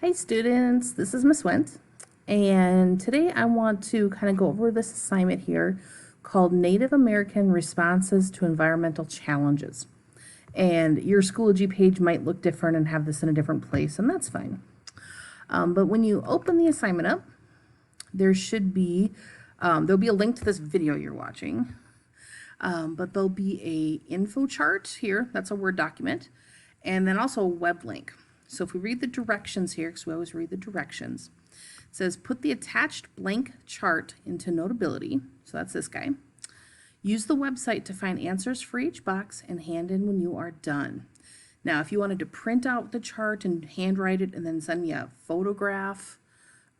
Hi students, this is Miss Went, and today I want to kind of go over this assignment here called Native American Responses to Environmental Challenges. And your Schoology page might look different and have this in a different place, and that's fine. But when you open the assignment up, there should be, there'll be a link to this video you're watching, but there'll be a info chart here, that's a Word document, and then also a web link. So if we read the directions here, because we always read the directions, it says put the attached blank chart into Notability, so that's this guy. Use the website to find answers for each box and hand in when you are done. Now, if you wanted to print out the chart and handwrite it and then send me a photograph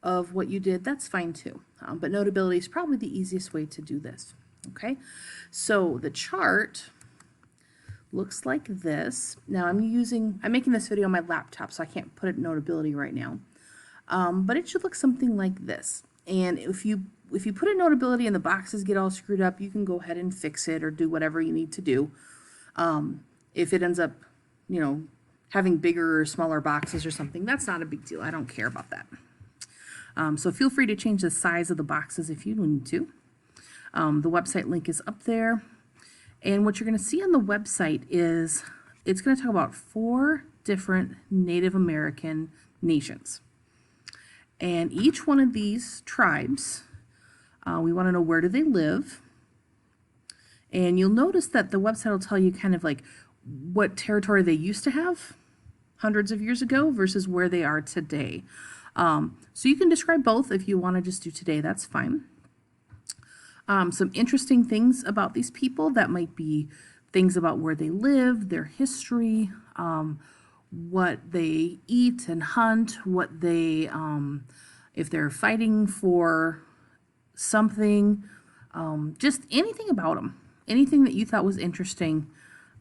of what you did, that's fine too. But Notability is probably the easiest way to do this. Okay, so the chart looks like this. Now I'm making this video on my laptop, so I can't put it in Notability right now. But it should look something like this. And if you put in Notability and the boxes get all screwed up, you can go ahead and fix it or do whatever you need to do. If it ends up, having bigger or smaller boxes or something, that's not a big deal. I don't care about that. So feel free to change the size of the boxes if you need to. The website link is up there. And what you're going to see on the website is it's going to talk about 4 different Native American nations. And each one of these tribes, we want to know where do they live. And you'll notice that the website will tell you kind of like what territory they used to have hundreds of years ago versus where they are today. So you can describe both if you want to just do today, that's fine. Some interesting things about these people that might be things about where they live, their history, what they eat and hunt, what they, if they're fighting for something, just anything about them, anything that you thought was interesting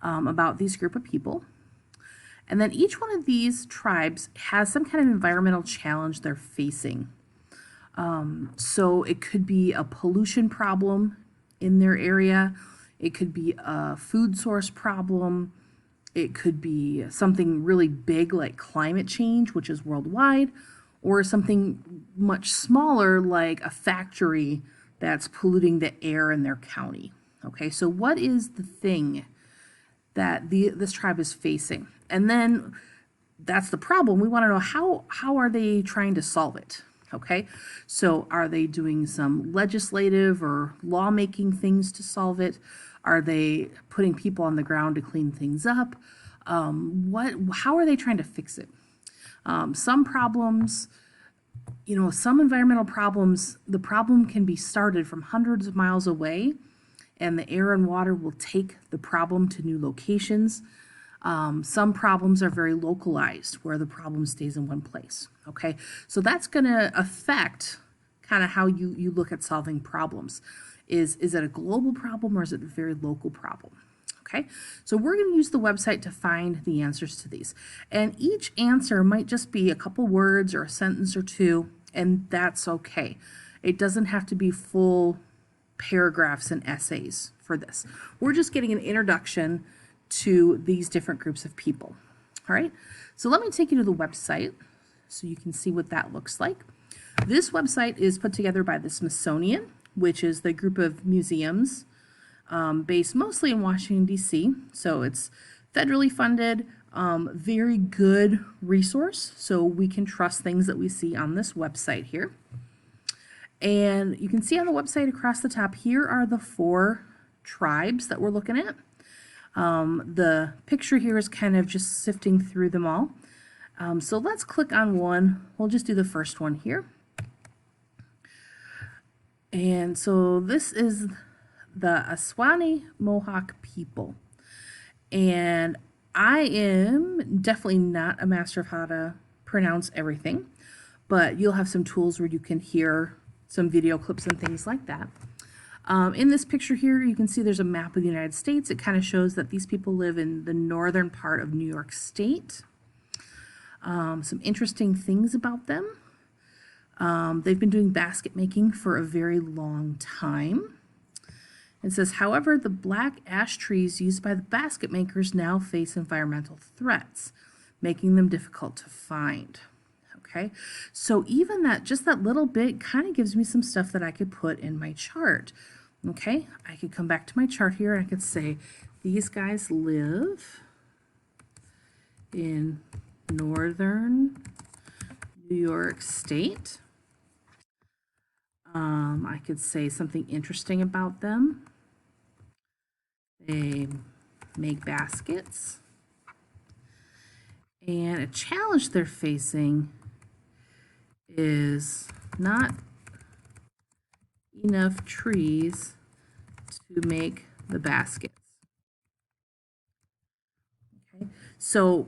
about these group of people. And then each one of these tribes has some kind of environmental challenge they're facing. So it could be a pollution problem in their area. It could be a food source problem. It could be something really big like climate change, which is worldwide, or something much smaller like a factory that's polluting the air in their county. Okay, so what is the thing that this tribe is facing? And then that's the problem. We want to know how are they trying to solve it? Okay, so are they doing some legislative or lawmaking things to solve it? Are they putting people on the ground to clean things up? How are they trying to fix it? Some problems, some environmental problems, the problem can be started from hundreds of miles away, and the air and water will take the problem to new locations. Some problems are very localized, where the problem stays in one place. Okay, so that's going to affect kind of how you look at solving problems. Is it a global problem or is it a very local problem? Okay, so we're going to use the website to find the answers to these. And each answer might just be a couple words or a sentence or two, and that's okay. It doesn't have to be full paragraphs and essays for this. We're just getting an introduction to these different groups of people. All right, so let me take you to the website so you can see what that looks like. This website is put together by the Smithsonian, which is the group of museums based mostly in Washington, D.C. So it's federally funded, very good resource, so we can trust things that we see on this website here. And you can see on the website across the top, here are the 4 tribes that we're looking at. The picture here is kind of just sifting through them all. So let's click on one. We'll just do the first one here. And so this is the Aswani Mohawk people. And I am definitely not a master of how to pronounce everything, but you'll have some tools where you can hear some video clips and things like that. In this picture here, you can see there's a map of the United States. It kind of shows that these people live in the northern part of New York State. Some interesting things about them. They've been doing basket making for a very long time. It says, however, the black ash trees used by the basket makers now face environmental threats, making them difficult to find. Okay, so even that, just that little bit kind of gives me some stuff that I could put in my chart. Okay, I could come back to my chart here and I could say, these guys live in northern New York State. I could say something interesting about them. They make baskets. And a challenge they're facing is not enough trees to make the baskets. Okay, so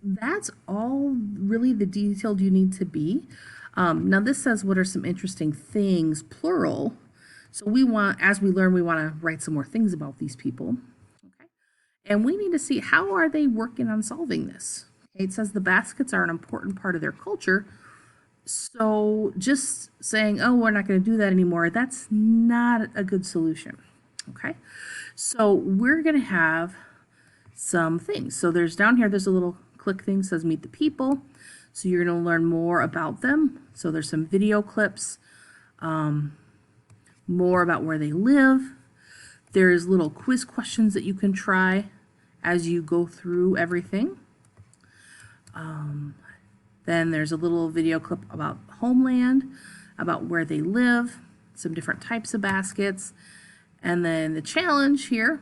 that's all really the detailed you need to be. Now this says what are some interesting things, plural. So we want, as we learn, we want to write some more things about these people. Okay, and we need to see how are they working on solving this. Okay, it says the baskets are an important part of their culture. So just saying, oh, we're not going to do that anymore, that's not a good solution. Okay, so we're going to have some things. So there's down here, there's a little click thing that says meet the people. So you're going to learn more about them. So there's some video clips, more about where they live. There's little quiz questions that you can try as you go through everything. Then there's a little video clip about homeland, about where they live, some different types of baskets. And then the challenge here,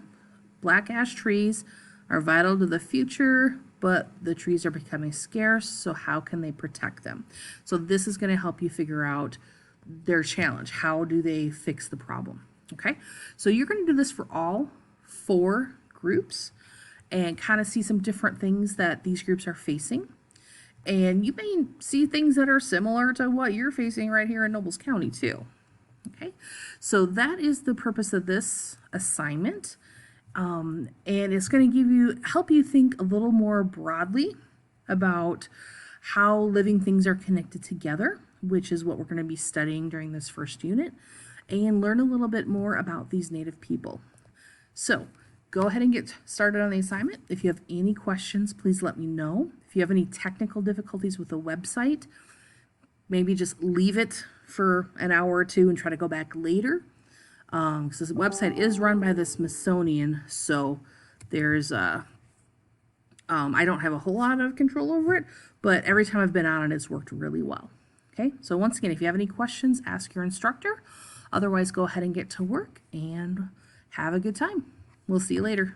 black ash trees are vital to the future, but the trees are becoming scarce, so how can they protect them? So this is going to help you figure out their challenge. How do they fix the problem? Okay, so you're going to do this for all 4 groups and kind of see some different things that these groups are facing. And you may see things that are similar to what you're facing right here in Nobles County too. Okay, so that is the purpose of this assignment. And it's going to help you think a little more broadly about how living things are connected together, which is what we're going to be studying during this first unit, and learn a little bit more about these Native people. So go ahead and get started on the assignment. If you have any questions, please let me know. If you have any technical difficulties with the website, maybe just leave it for an hour or 2 and try to go back later. Because this website is run by the Smithsonian, so there's I don't have a whole lot of control over it, but every time I've been on it, it's worked really well. Okay, so once again, if you have any questions, ask your instructor. Otherwise, go ahead and get to work and have a good time. We'll see you later.